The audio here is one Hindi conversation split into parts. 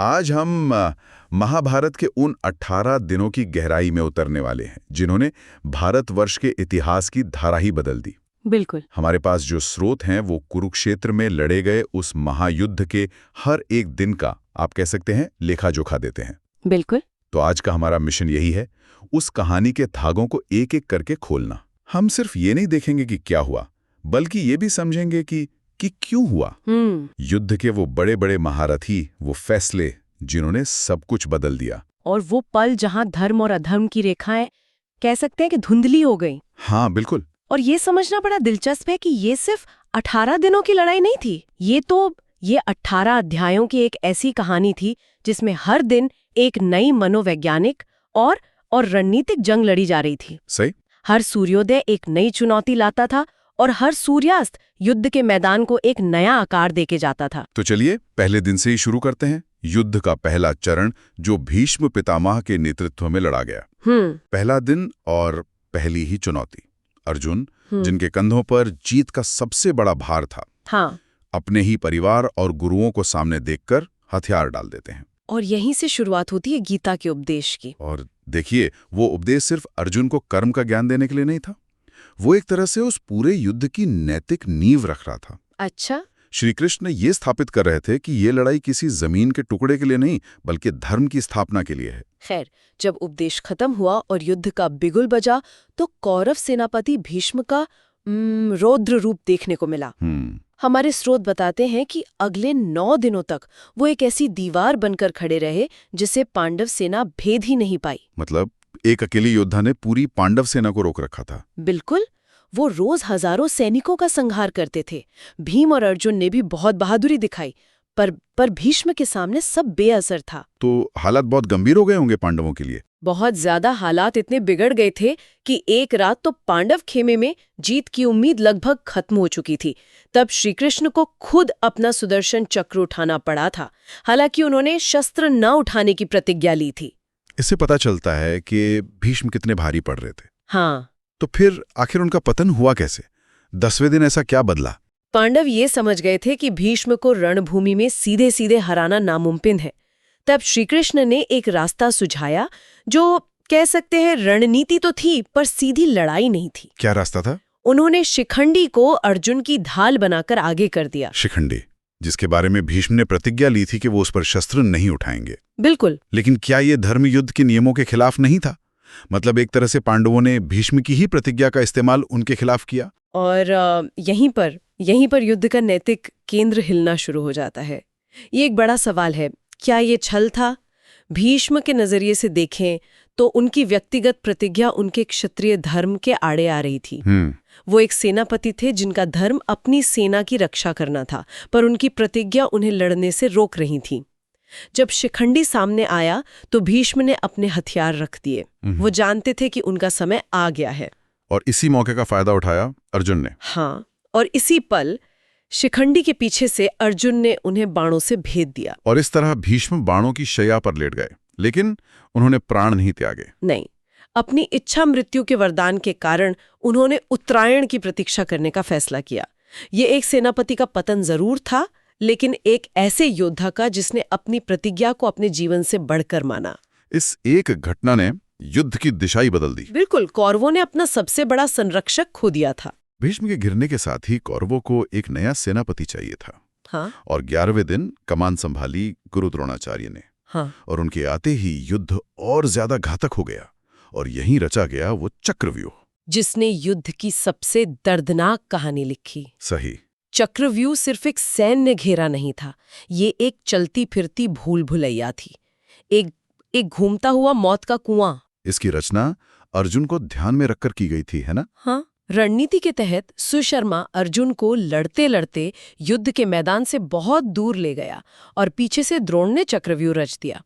आज हम महाभारत के उन 18 दिनों की गहराई में उतरने वाले हैं जिन्होंने भारतवर्ष के इतिहास की धारा ही बदल दी। बिल्कुल। हमारे पास जो स्रोत हैं वो कुरुक्षेत्र में लड़े गए उस महायुद्ध के हर एक दिन का, आप कह सकते हैं, लेखा जोखा देते हैं। बिल्कुल। तो आज का हमारा मिशन यही है, उस कहानी के धागों को एक एक करके खोलना। हम सिर्फ ये नहीं देखेंगे कि क्या हुआ, बल्कि ये भी समझेंगे कि क्यों हुआ। युद्ध के वो बड़े बड़े महारथी, वो फैसले जिन्होंने सब कुछ बदल दिया। और वो पल जहां धर्म और अधर्म की रेखाएं कह सकते हैं कि धुंधली हो गई। हाँ बिल्कुल। और ये समझना बड़ा दिलचस्प है कि ये सिर्फ 18 दिनों की लड़ाई नहीं थी। ये 18 अध्यायों की एक ऐसी कहानी थी जिसमें हर दिन एक नई मनोवैज्ञानिक और रणनीतिक जंग लड़ी जा रही थी। सही। हर सूर्योदय एक नई चुनौती लाता था और हर सूर्यास्त युद्ध के मैदान को एक नया आकार देके जाता था। तो चलिए पहले दिन से ही शुरू करते हैं। युद्ध का पहला चरण जो भीष्म पितामह के नेतृत्व में लड़ा गया। पहला दिन और पहली ही चुनौती। अर्जुन, जिनके कंधों पर जीत का सबसे बड़ा भार था, हाँ, अपने ही परिवार और गुरुओं को सामने देखकर हथियार डाल देते हैं। और यहीं से शुरुआत होती है गीता के उपदेश की। और देखिए, वो उपदेश सिर्फ अर्जुन को कर्म का ज्ञान देने के लिए नहीं था, वो एक तरह से उस पूरे युद्ध की नैतिक नींव रख रहा था। अच्छा। श्री कृष्ण ये स्थापित कर रहे थे कि ये लड़ाई किसी जमीन के टुकड़े के लिए नहीं, बल्कि धर्म की स्थापना के लिए है। खैर, जब उपदेश खत्म हुआ और युद्ध का बिगुल बजा तो कौरव सेनापति भीष्म का रौद्र रूप देखने को मिला। हमारे स्रोत बताते हैं कि अगले 9 दिनों तक वो एक ऐसी दीवार बनकर खड़े रहे जिसे पांडव सेना भेद ही नहीं पाई। मतलब एक अकेले योद्धा ने पूरी पांडव सेना को रोक रखा था। बिल्कुल। वो रोज हजारों सैनिकों का संहार करते थे। भीम और अर्जुन ने भी बहुत बहादुरी दिखाई, पर भीष्म के सामने सब बेअसर था। तो हालात बहुत गंभीर हो गए होंगे पांडवों के लिए। बहुत ज्यादा। हालात इतने बिगड़ गए थे कि एक रात तो पांडव खेमे में जीत की उम्मीद लगभग खत्म हो चुकी थी। तब श्रीकृष्ण को खुद अपना सुदर्शन चक्र उठाना पड़ा था, हालांकि उन्होंने शस्त्र न उठाने की प्रतिज्ञा ली थी। इससे पता चलता है कि भीष्म कितने भारी पड़ रहे थे। हाँ। तो फिर आखिर उनका पतन हुआ कैसे? 10वें दिन ऐसा क्या बदला? पांडव ये समझ गए थे कि भीष्म को रणभूमि में सीधे सीधे हराना नामुमकिन है। तब श्रीकृष्ण ने एक रास्ता सुझाया जो कह सकते हैं रणनीति तो थी, पर सीधी लड़ाई नहीं थी। क्या रास्ता था? उन्होंने शिखंडी को अर्जुन की ढाल बनाकर आगे कर दिया। शिखंडी, जिसके बारे में भीष्म ने प्रतिज्ञा ली थी कि वो उस पर शस्त्र नहीं उठाएंगे। बिल्कुल। लेकिन क्या ये धर्म युद्ध के नियमों के खिलाफ नहीं था? मतलब एक तरह से पांडवों ने भीष्म की ही प्रतिज्ञा का इस्तेमाल उनके खिलाफ किया। और यहीं पर युद्ध का नैतिक केंद्र हिलना शुरू हो जाता है। ये एक बड़ा सवाल है, क्या ये छल था? भीष्म के नजरिए से देखें तो उनकी व्यक्तिगत प्रतिज्ञा उनके क्षत्रिय धर्म के आड़े आ रही थी। वो एक सेनापति थे जिनका धर्म अपनी सेना की रक्षा करना था, पर उनकी प्रतिज्ञा उन्हें लड़ने से रोक रही थी। जब शिखंडी सामने आया तो भीष्म ने अपने हथियार रख दिए। वो जानते थे कि उनका समय आ गया है। और इसी मौके का फायदा उठाया अर्जुन ने। हाँ, और इसी पल शिखंडी के पीछे से अर्जुन ने उन्हें बाणों से भेद दिया। और इस तरह भीष्म बाणों की शैया पर लेट गए, लेकिन उन्होंने प्राण नहीं त्यागे। नहीं, अपनी इच्छा मृत्यु के वरदान के कारण उन्होंने उत्तरायण की प्रतीक्षा करने का फैसला किया। ये एक सेनापति का पतन जरूर था, लेकिन एक ऐसे योद्धा का जिसने अपनी प्रतिज्ञा को अपने जीवन से बढ़कर माना। इस एक घटना ने युद्ध की दिशा ही बदल दी। बिल्कुल। कौरवों ने अपना सबसे बड़ा संरक्षक खो दिया था। भीष्म के गिरने के साथ ही कौरवों को एक नया सेनापति चाहिए था। हाँ। और 11वें दिन कमान संभाली गुरु द्रोणाचार्य ने। हाँ। और उनके आते ही युद्ध और ज्यादा घातक हो गया, और यहीं रचा गया वो चक्रव्यूह, जिसने युद्ध की सबसे दर्दनाक कहानी लिखी। सही। चक्रव्यूह सिर्फ एक सैन्य घेरा नहीं था, ये एक चलती फिरती भूल भुलैया थी, एक घूमता हुआ मौत का कुआं। इसकी रचना अर्जुन को ध्यान में रखकर की गई थी, है ना? हाँ। रणनीति के तहत सुशर्मा अर्जुन को लड़ते लड़ते युद्ध के मैदान से बहुत दूर ले गया और पीछे से द्रोण ने चक्रव्यूह रच दिया।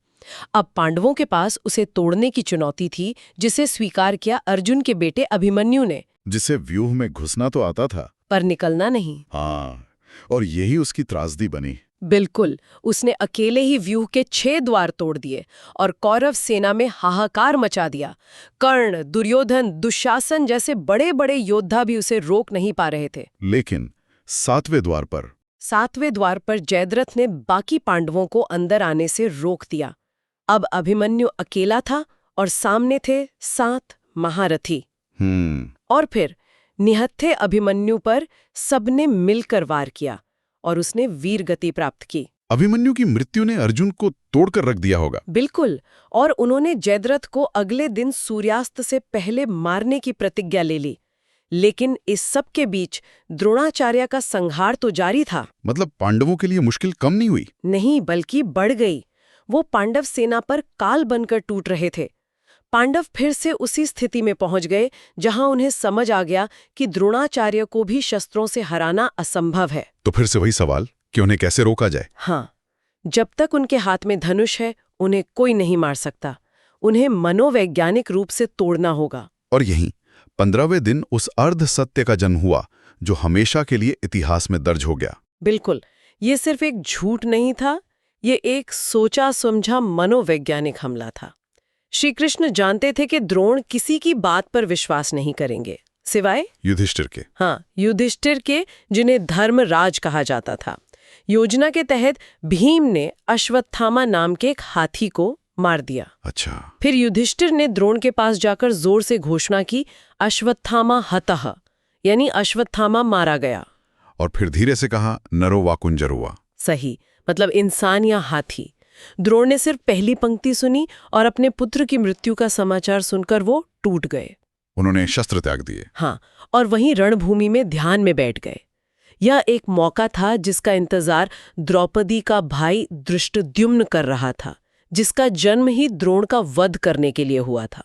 अब पांडवों के पास उसे तोड़ने की चुनौती थी, जिसे स्वीकार किया अर्जुन के बेटे अभिमन्यु ने। जिसे व्यूह में घुसना तो आता था, पर निकलना नहीं। हाँ, और यही उसकी त्रासदी बनी। बिल्कुल। उसने अकेले ही व्यूह के 6 द्वार तोड़ दिए और कौरव सेना में हाहाकार मचा दिया। कर्ण, दुर्योधन, दुशासन जैसे बड़े बड़े योद्धा भी उसे रोक नहीं पा रहे थे। लेकिन 7वें द्वार पर 7वें द्वार पर जयद्रथ ने बाकी पांडवों को अंदर आने से रोक दिया। अब अभिमन्यु अकेला था और सामने थे 7 महारथी। और फिर निहत्थे अभिमन्यु पर सबने मिलकर वार किया और उसने वीर गति प्राप्त की। अभिमन्यु की मृत्यु ने अर्जुन को तोड़कर रख दिया होगा। बिल्कुल, और उन्होंने जयद्रथ को अगले दिन सूर्यास्त से पहले मारने की प्रतिज्ञा ले ली। लेकिन इस सब के बीच द्रोणाचार्य का संहार तो जारी था। मतलब पांडवों के लिए मुश्किल कम नहीं हुई? नहीं, बल्कि बढ़ गई। वो पांडव सेना पर काल बनकर टूट रहे थे। पांडव फिर से उसी स्थिति में पहुंच गए जहां उन्हें समझ आ गया कि द्रोणाचार्य को भी शस्त्रों से हराना असंभव है। तो फिर से वही सवाल कि उन्हें कैसे रोका जाए? हाँ, जब तक उनके हाथ में धनुष है उन्हें कोई नहीं मार सकता। उन्हें मनोवैज्ञानिक रूप से तोड़ना होगा। और यहीं 15वें दिन उस अर्ध सत्य का जन्म हुआ जो हमेशा के लिए इतिहास में दर्ज हो गया। बिल्कुल, ये सिर्फ एक झूठ नहीं था, ये एक सोचा समझा मनोवैज्ञानिक हमला था। श्री कृष्ण जानते थे कि द्रोण किसी की बात पर विश्वास नहीं करेंगे सिवाय युधिष्ठिर के। हाँ, युधिष्ठिर के, जिन्हें धर्मराज कहा जाता था। योजना के तहत भीम ने अश्वत्थामा नाम के एक हाथी को मार दिया। अच्छा। फिर युधिष्ठिर ने द्रोण के पास जाकर जोर से घोषणा की, अश्वत्थामा हतः, यानी अश्वत्थामा मारा गया। और फिर धीरे से कहा, नरो वा कुंजरो। सही, मतलब इंसान या हाथी। द्रोण ने सिर्फ पहली पंक्ति सुनी और अपने पुत्र की मृत्यु का समाचार सुनकर वो टूट गए। उन्होंने शस्त्र त्याग दिए। हाँ, और वहीं रणभूमि में ध्यान में बैठ गए। यह एक मौका था जिसका इंतजार द्रौपदी का भाई धृष्टद्युम्न कर रहा था, जिसका जन्म ही द्रोण का वध करने के लिए हुआ था।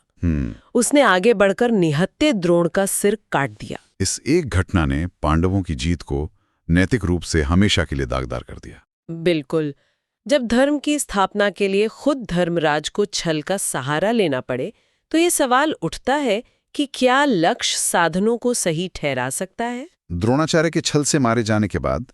उसने आगे बढ़कर निहत्थे द्रोण का सिर काट दिया। इस एक घटना ने पांडवों की जीत को नैतिक रूप से हमेशा के लिए दागदार कर दिया। बिल्कुल, जब धर्म की स्थापना के लिए खुद धर्मराज को छल का सहारा लेना पड़े तो ये सवाल उठता है कि क्या लक्ष्य साधनों को सही ठहरा सकता है? द्रोणाचार्य के छल से मारे जाने के बाद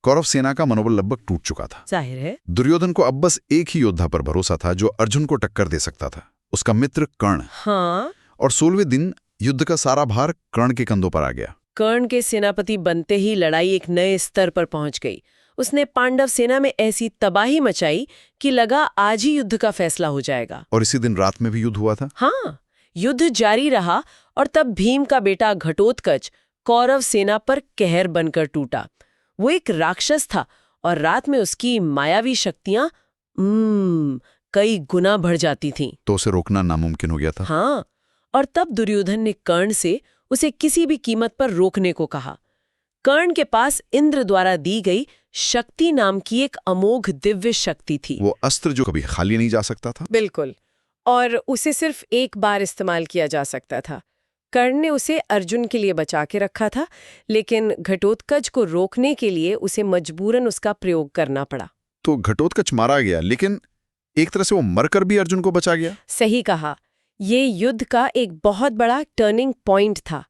कौरव सेना का मनोबल लगभग टूट चुका था। जाहिर है दुर्योधन को अब बस एक ही योद्धा पर भरोसा था जो अर्जुन को टक्कर दे सकता था, उसका मित्र कर्ण। हाँ, और 16वें दिन युद्ध का सारा भार कर्ण के कंधों पर आ गया। कर्ण के सेनापति बनते ही लड़ाई एक नए स्तर पर पहुंच गई। उसने पांडव सेना में ऐसी तबाही मचाई कि लगा आज ही युद्ध का फैसला हो जाएगा। और इसी दिन रात में भी युद्ध हुआ था। हाँ, युद्ध जारी रहा और तब भीम का बेटा घटोत्कच कौरव सेना पर कहर बनकर टूटा। वो एक राक्षस था और रात में उसकी मायावी शक्तियां कई गुना बढ़ जाती थीं। तो उसे रोकना नामुमकिन हो गया था। हाँ, और तब दुर्योधन ने कर्ण से उसे किसी भी कीमत पर रोकने को कहा। कर्ण के पास इंद्र द्वारा दी गई शक्ति नाम की एक अमोघ दिव्य शक्ति थी। वो अस्त्र जो कभी खाली नहीं जा सकता था। बिल्कुल, और उसे सिर्फ एक बार इस्तेमाल किया जा सकता था। कर्ण ने उसे अर्जुन के लिए बचा के रखा था, लेकिन घटोत्कच को रोकने के लिए उसे मजबूरन उसका प्रयोग करना पड़ा। तो घटोत्कच मारा गया, लेकिन एक तरह से वो मरकर भी अर्जुन को बचा गया। सही कहा, ये युद्ध का एक बहुत बड़ा टर्निंग पॉइंट था।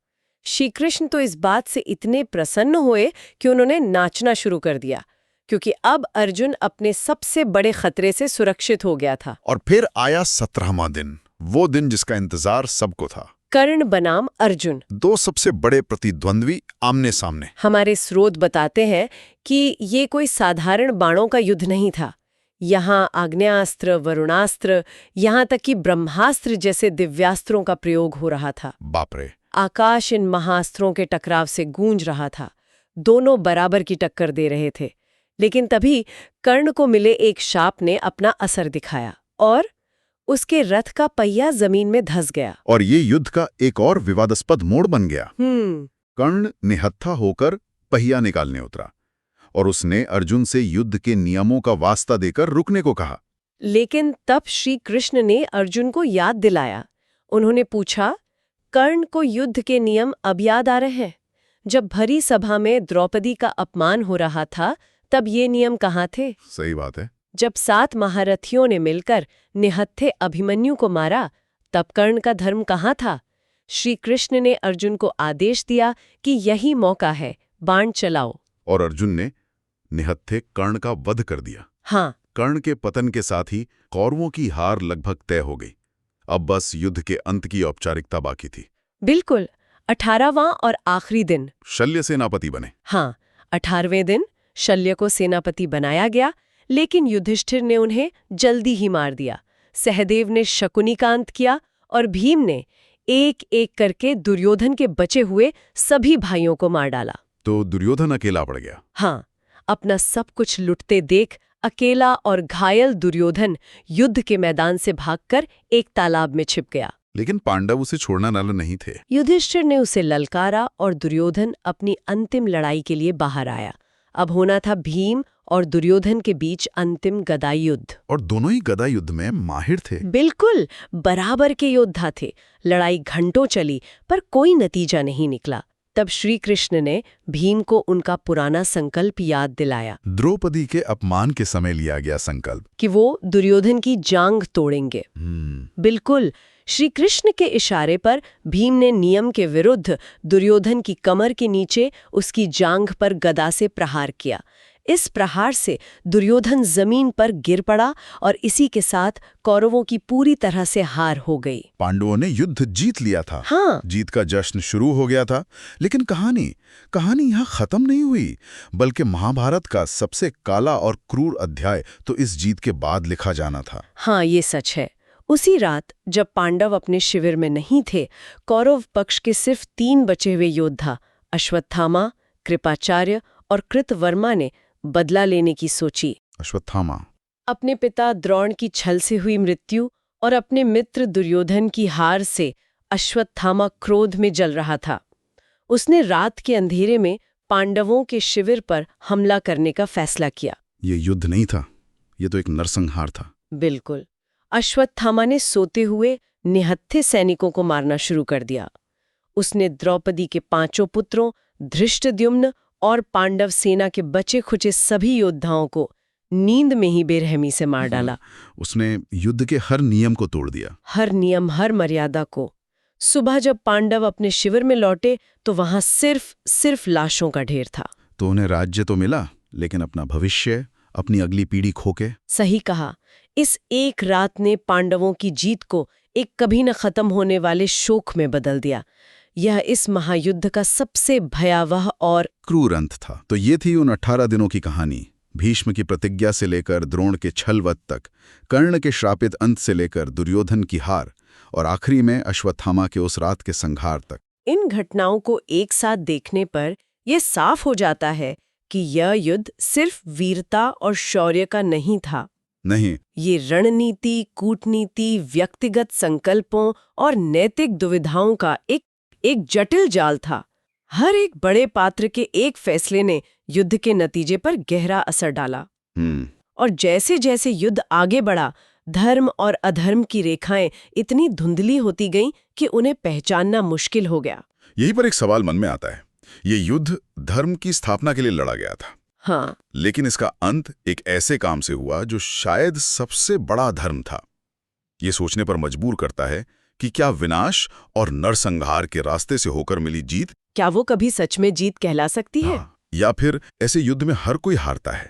श्री कृष्ण तो इस बात से इतने प्रसन्न हुए कि उन्होंने नाचना शुरू कर दिया, क्योंकि अब अर्जुन अपने सबसे बड़े खतरे से सुरक्षित हो गया था। और फिर आया 17वां दिन, वो दिन जिसका इंतजार सबको था। कर्ण बनाम अर्जुन, दो सबसे बड़े प्रतिद्वंद्वी आमने सामने। हमारे स्रोत बताते हैं कि ये कोई साधारण बाणों का युद्ध नहीं था। यहाँ आग्नेयास्त्र, वरुणास्त्र, यहाँ तक कि ब्रह्मास्त्र जैसे दिव्यास्त्रों का प्रयोग हो रहा था। बाप रे! आकाश इन महास्त्रों के टकराव से गूंज रहा था। दोनों बराबर की टक्कर दे रहे थे। लेकिन तभी कर्ण को मिले एक शाप ने अपना असर दिखाया और उसके रथ का पहिया जमीन में धंस गया। और ये युद्ध का एक और विवादास्पद मोड़ बन गया। कर्ण निहत्था होकर पहिया निकालने उतरा और उसने अर्जुन से युद्ध के नियमों का वास्ता देकर रुकने को कहा। लेकिन तब श्री कृष्ण ने अर्जुन को याद दिलाया। उन्होंने पूछा, कर्ण को युद्ध के नियम अब याद आ रहे हैं? जब भरी सभा में द्रौपदी का अपमान हो रहा था तब ये नियम कहाँ थे? सही बात है। जब 7 महारथियों ने मिलकर निहत्थे अभिमन्यु को मारा तब कर्ण का धर्म कहाँ था? श्री कृष्ण ने अर्जुन को आदेश दिया कि यही मौका है, बाण चलाओ। और अर्जुन ने निहत्थे कर्ण का वध कर दिया। हाँ, कर्ण के पतन के साथ ही कौरवों की हार लगभग तय हो गई। अब बस युद्ध के अंत की औपचारिकता बाकी थी। बिल्कुल। 18वां और आखिरी दिन शल्य सेनापति बने। हाँ, 18वें दिन शल्य को सेनापति बनाया गया, लेकिन युधिष्ठिर ने उन्हें जल्दी ही मार दिया। सहदेव ने शकुनी का अंत किया और भीम ने एक एक करके दुर्योधन के बचे हुए सभी भाइयों को मार डाला। तो दुर्योधन अकेला पड़ गया। हाँ, अपना सब कुछ लुटते देख अकेला और घायल दुर्योधन युद्ध के मैदान से भागकर एक तालाब में छिप गया। लेकिन पांडव उसे छोड़ने वाले नहीं थे। युधिष्ठिर ने उसे ललकारा और दुर्योधन अपनी अंतिम लड़ाई के लिए बाहर आया। अब होना था भीम और दुर्योधन के बीच अंतिम गदाई युद्ध। और दोनों ही गदा युद्ध में माहिर थे। बिल्कुल बराबर के योद्धा थे। लड़ाई घंटों चली पर कोई नतीजा नहीं निकला। तब श्री कृष्ण ने भीम को उनका पुराना संकल्प याद दिलाया। द्रौपदी के अपमान के समय लिया गया संकल्प कि वो दुर्योधन की जांघ तोड़ेंगे। बिल्कुल, श्री कृष्ण के इशारे पर भीम ने नियम के विरुद्ध दुर्योधन की कमर के नीचे उसकी जांघ पर गदा से प्रहार किया। इस प्रहार से दुर्योधन जमीन पर गिर पड़ा और इसी के साथ कौरवों की पूरी तरह से हार हो गई। पांडवों ने युद्ध जीत लिया था। हाँ, जीत का जश्न शुरू हो गया था। लेकिन कहानी यहाँ खत्म नहीं हुई, बल्कि महाभारत का सबसे काला और क्रूर अध्याय तो इस जीत के बाद लिखा जाना था। हाँ, ये सच है। उसी रात जब पांडव अपने शिविर में नहीं थे, कौरव पक्ष के सिर्फ 3 बचे हुए योद्धा अश्वत्थामा, कृपाचार्य और कृतवर्मा ने बदला लेने की सोची। अश्वत्थामा अपने पिता द्रोण की छल से हुई मृत्यु और अपने मित्र दुर्योधन की हार से अश्वत्थामा क्रोध में जल रहा था। उसने रात के अंधेरे में पांडवों के शिविर पर हमला करने का फैसला किया। ये युद्ध नहीं था, ये तो एक नरसंहार था। बिल्कुल। अश्वत्थामा ने सोते हुए निहत्थे सैनिकों को मारना शुरू कर दिया। उसने द्रौपदी के 5 पुत्रों, धृष्टद्युम्न और पांडव सेना के बचे खुचे सभी योद्धाओं को नींद में ही बेरहमी से मार डाला। उसने युद्ध के हर नियम को तोड़ दिया। हर नियम, हर मर्यादा को। सुबह जब पांडव अपने शिविर में लौटे तो वहां सिर्फ लाशों का ढेर था। तो उन्हें राज्य तो मिला, लेकिन अपना भविष्य, अपनी अगली पीढ़ी खो के। सही कहा। इस एक रात ने पांडवों की जीत को एक कभी न खत्म होने वाले शोक में बदल दिया। यह इस महायुद्ध का सबसे भयावह और क्रूर अंत था। तो ये थी उन 18 दिनों की कहानी। भीष्म की प्रतिज्ञा से लेकर द्रोण के छलवध तक, कर्ण के श्रापित अंत से लेकर दुर्योधन की हार और आखिरी में अश्वत्थामा के उस रात के संहार तक। इन घटनाओं को एक साथ देखने पर यह साफ हो जाता है कि यह युद्ध सिर्फ वीरता और शौर्य का नहीं था। नहीं, ये रणनीति, कूटनीति, व्यक्तिगत संकल्पों और नैतिक दुविधाओं का एक जटिल जाल था। हर एक बड़े पात्र के एक फैसले ने युद्ध के नतीजे पर गहरा असर डाला। और जैसे जैसे युद्ध आगे बढ़ा, धर्म और अधर्म की रेखाएं इतनी धुंधली होती गईं कि उन्हें पहचानना मुश्किल हो गया। यहीं पर एक सवाल मन में आता है। ये युद्ध धर्म की स्थापना के लिए लड़ा गया था। हाँ, लेकिन इसका अंत एक ऐसे काम से हुआ जो शायद सबसे बड़ा धर्म था। ये सोचने पर मजबूर करता है कि क्या विनाश और नरसंहार के रास्ते से होकर मिली जीत, क्या वो कभी सच में जीत कहला सकती है? या फिर ऐसे युद्ध में हर कोई हारता है,